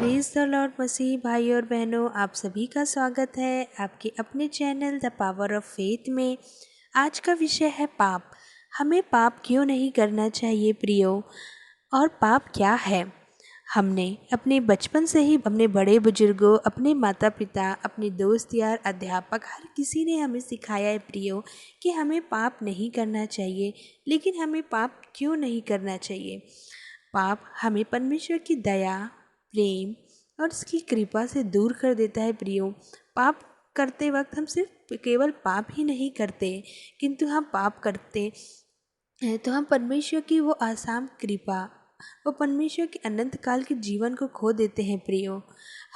Praise the Lord मसीह। भाई और बहनों, आप सभी का स्वागत है आपके अपने channel the power of faith में। आज का विषय है पाप। हमें पाप क्यों नहीं करना चाहिए प्रियो, और पाप क्या है। हमने अपने बचपन से ही अपने बड़े बुजुर्गों, अपने माता पिता, अपने दोस्त यार, अध्यापक, हर किसी ने हमें सिखाया है प्रियो कि हमें पाप नहीं करना चाहिए। लेकिन हमें पाप क्यों नहीं करना चाहिए। पाप हमें परमेश्वर की दया, प्रेम और उसकी कृपा से दूर कर देता है प्रियो। पाप करते वक्त हम सिर्फ केवल पाप ही नहीं करते, किंतु हम पाप करते हैं तो हम परमेश्वर की वो आसान कृपा, वो परमेश्वर के अनंत काल के जीवन को खो देते हैं प्रियो।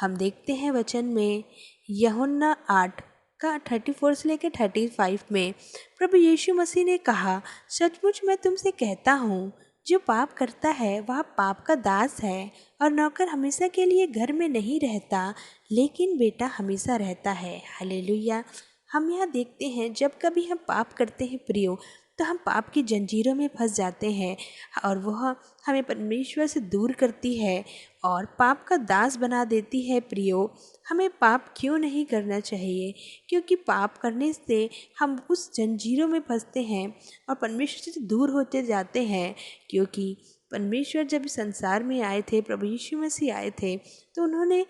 हम देखते हैं वचन में यूहन्ना 8 का 34 से लेकर 35 में प्रभु यीशु मसीह ने कहा, सचमुच मैं तुमसे कहता हूँ, जो पाप करता है वह पाप का दास है। और नौकर हमेशा के लिए घर में नहीं रहता, लेकिन बेटा हमेशा रहता है। हालेलुया। हम यहाँ देखते हैं जब कभी हम पाप करते हैं प्रियो, तो हम पाप की जंजीरों में फंस जाते हैं और वह हमें परमेश्वर से दूर करती है और पाप का दास बना देती है प्रियो। हमें पाप क्यों नहीं करना चाहिए, क्योंकि पाप करने से हम उस जंजीरों में फंसते हैं और परमेश्वर से दूर होते जाते हैं। क्योंकि परमेश्वर जब इस संसार में आए थे, प्रभु यीशु मसीह आए थे, तो उन्होंने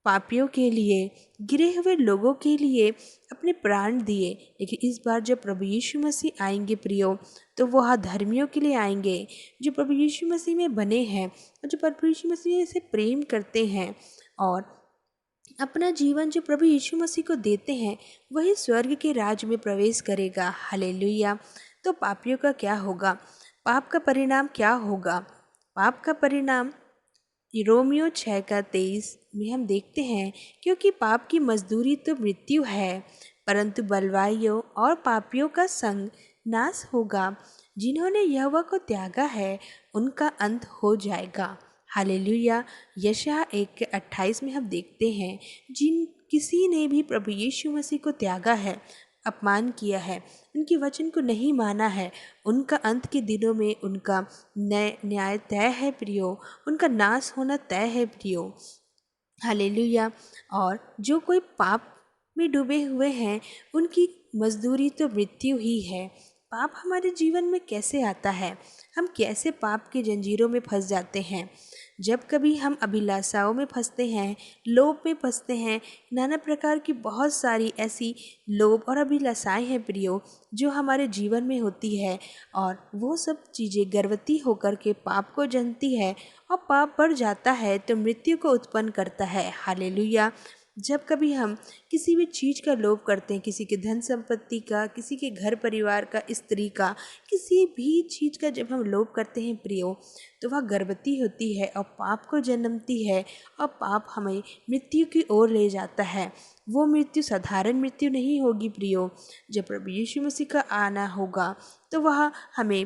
पापियों के लिए, गिरे हुए लोगों के लिए अपने प्राण दिए। लेकिन इस बार जब प्रभु यीशु मसीह आएंगे प्रियो, तो वह धर्मियों के लिए आएंगे, जो प्रभु यीशु मसीह में बने हैं और जो प्रभु यीशु मसीह से प्रेम करते हैं और अपना जीवन जो प्रभु यीशु मसीह को देते हैं, वही स्वर्ग के राज में प्रवेश करेगा। हालेलुया। तो पापियों का क्या होगा, पाप का परिणाम क्या होगा। पाप का परिणाम रोमियो 6 का 23 में हम देखते हैं, क्योंकि पाप की मजदूरी तो मृत्यु है, परंतु बलवाइयों और पापियों का संग नाश होगा। जिन्होंने यहोवा को त्यागा है, उनका अंत हो जाएगा। हालेलुया। यशायाह 1 के 28 में हम देखते हैं, जिन किसी ने भी प्रभु यीशु मसीह को त्यागा है, अपमान किया है, उनके वचन को नहीं माना है, उनका अंत के दिनों में उनका न्याय तय है प्रियो, उनका नाश होना तय है प्रियो। हालेलुया। और जो कोई पाप में डूबे हुए हैं, उनकी मजदूरी तो मृत्यु ही है। पाप हमारे जीवन में कैसे आता है, हम कैसे पाप की जंजीरों में फंस जाते हैं। जब कभी हम अभिलाषाओं में फंसते हैं, लोभ में फंसते हैं, नाना प्रकार की बहुत सारी ऐसी लोभ और अभिलाषाएं हैं प्रियो, जो हमारे जीवन में होती है, और वो सब चीज़ें गर्भवती होकर के पाप को जन्मती है, और पाप बढ़ जाता है तो मृत्यु को उत्पन्न करता है। हालेलुया। जब कभी हम किसी भी चीज़ का लोभ करते हैं, किसी के धन संपत्ति का, किसी के घर परिवार का, स्त्री का, किसी भी चीज़ का जब हम लोभ करते हैं प्रियो, तो वह गर्भवती होती है और पाप को जन्मती है, और पाप हमें मृत्यु की ओर ले जाता है। वो मृत्यु साधारण मृत्यु नहीं होगी प्रियो। जब प्रभु यीशु मसीह का आना होगा, तो वह हमें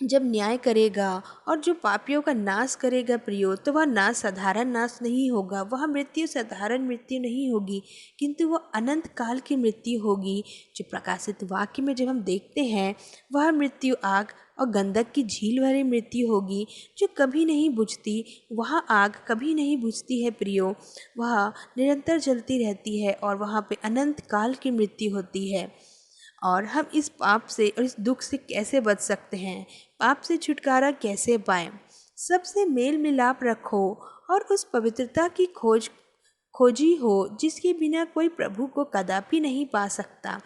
जब न्याय करेगा और जो पापियों का नाश करेगा प्रियो, तो वह नाश साधारण नाश नहीं होगा, वह मृत्यु साधारण मृत्यु नहीं होगी, किंतु वह अनंत काल की मृत्यु होगी। जो प्रकाशित वाक्य में जब हम देखते हैं, वह मृत्यु आग और गंधक की झील भरी मृत्यु होगी, जो कभी नहीं बुझती। वह आग कभी नहीं बुझती है प्रियो, वह निरंतर जलती रहती है और वहाँ पे अनंत काल की मृत्यु होती है। और हम इस पाप से और इस दुख से कैसे बच सकते हैं, पाप से छुटकारा कैसे पाएं। सबसे मेल मिलाप रखो और उस पवित्रता की खोजी हो, जिसके बिना कोई प्रभु को कदापि नहीं पा सकता,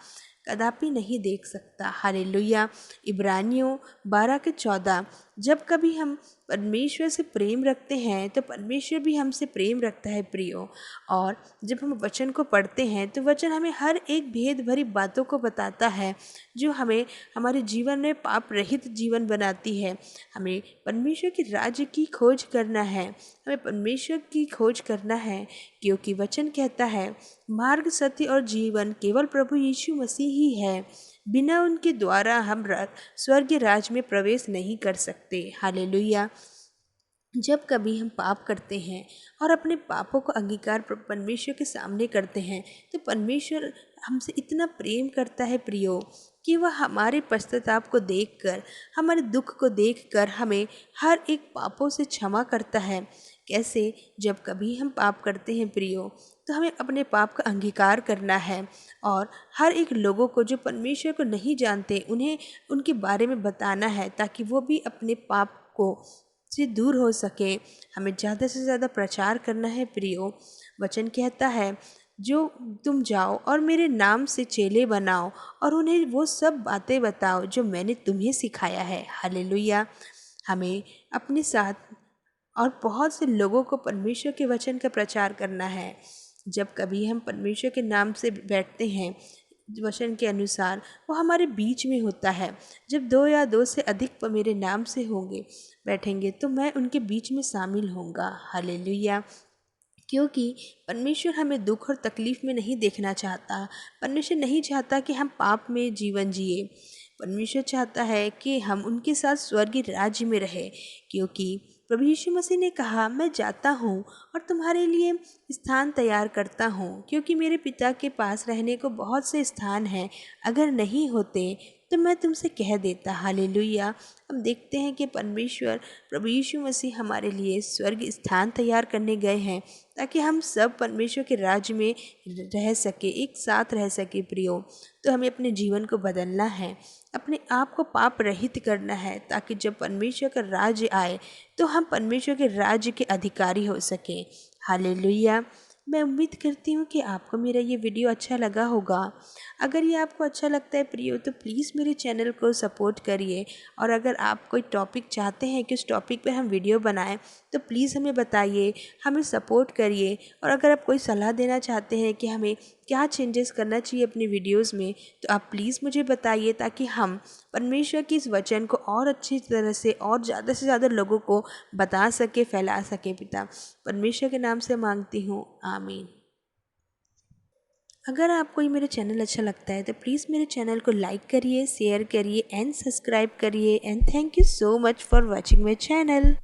कदापि नहीं देख सकता। हालेलुया। इब्रानियों 12 के 14, जब कभी हम परमेश्वर से प्रेम रखते हैं, तो परमेश्वर भी हमसे प्रेम रखता है प्रियो। और जब हम वचन को पढ़ते हैं, तो वचन हमें हर एक भेद भरी बातों को बताता है, जो हमें हमारे जीवन में पाप रहित जीवन बनाती है। हमें परमेश्वर के राज्य की खोज करना है, हमें परमेश्वर की खोज करना है, क्योंकि वचन कहता है, मार्ग, सत्य और जीवन केवल प्रभु यीशु मसीह ही है। बिना उनके द्वारा हम स्वर्ग राज में प्रवेश नहीं कर सकते। हालेलुया। जब कभी हम पाप करते हैं और अपने पापों को अंगीकार परमेश्वर के सामने करते हैं, तो परमेश्वर हमसे इतना प्रेम करता है प्रियो, कि वह हमारे पश्चाताप को देखकर, हमारे दुख को देखकर हमें हर एक पापों से क्षमा करता है। कैसे, जब कभी हम पाप करते हैं प्रियो, तो हमें अपने पाप का अंगीकार करना है और हर एक लोगों को जो परमेश्वर को नहीं जानते उन्हें उनके बारे में बताना है, ताकि वो भी अपने पाप को से दूर हो सके। हमें ज़्यादा से ज़्यादा प्रचार करना है प्रियो। वचन कहता है, जो तुम जाओ और मेरे नाम से चेले बनाओ और उन्हें वो सब बातें बताओ जो मैंने तुम्हें सिखाया है। हालेलुया। हमें अपने साथ और बहुत से लोगों को परमेश्वर के वचन का प्रचार करना है। जब कभी हम परमेश्वर के नाम से बैठते हैं वचन के अनुसार, वो हमारे बीच में होता है। जब 2 या 2 से अधिक मेरे नाम से होंगे बैठेंगे तो मैं उनके बीच में शामिल होऊंगा। हालेलुया। क्योंकि परमेश्वर हमें दुख और तकलीफ़ में नहीं देखना चाहता। परमेश्वर नहीं चाहता कि हम पाप में जीवन जिए। परमेश्वर चाहता है कि हम उनके साथ स्वर्गीय राज्य में रहें, क्योंकि प्रभु यीशु मसीह ने कहा, मैं जाता हूँ और तुम्हारे लिए स्थान तैयार करता हूँ, क्योंकि मेरे पिता के पास रहने को बहुत से स्थान हैं। अगर नहीं होते तो मैं तुमसे कह देता। हालेलुया। हम देखते हैं कि परमेश्वर प्रभु यीशु मसीह हमारे लिए स्वर्ग स्थान तैयार करने गए हैं, ताकि हम सब परमेश्वर के राज्य में रह सके, एक साथ रह सके प्रियो। तो हमें अपने जीवन को बदलना है, अपने आप को पाप रहित करना है, ताकि जब परमेश्वर का राज्य आए तो हम परमेश्वर के राज्य के अधिकारी हो सके। हालेलुया। मैं उम्मीद करती हूँ कि आपको मेरा ये वीडियो अच्छा लगा होगा। अगर ये आपको अच्छा लगता है प्रियो, तो प्लीज़ मेरे चैनल को सपोर्ट करिए। और अगर आप कोई टॉपिक चाहते हैं कि उस टॉपिक पे हम वीडियो बनाएं, तो प्लीज़ हमें बताइए, हमें सपोर्ट करिए। और अगर आप कोई सलाह देना चाहते हैं कि हमें क्या चेंजेस करना चाहिए अपनी वीडियोज़ में, तो आप प्लीज़ मुझे बताइए, ताकि हम परमेश्वर की इस वचन को और अच्छी तरह से और ज़्यादा से ज़्यादा लोगों को बता सके, फैला सके। पिता परमेश्वर के नाम से मांगती हूँ, आमीन। अगर आपको ये मेरा चैनल अच्छा लगता है तो प्लीज़ मेरे चैनल को लाइक करिए, शेयर करिए एंड सब्सक्राइब करिए। And thank you so much for watching my channel.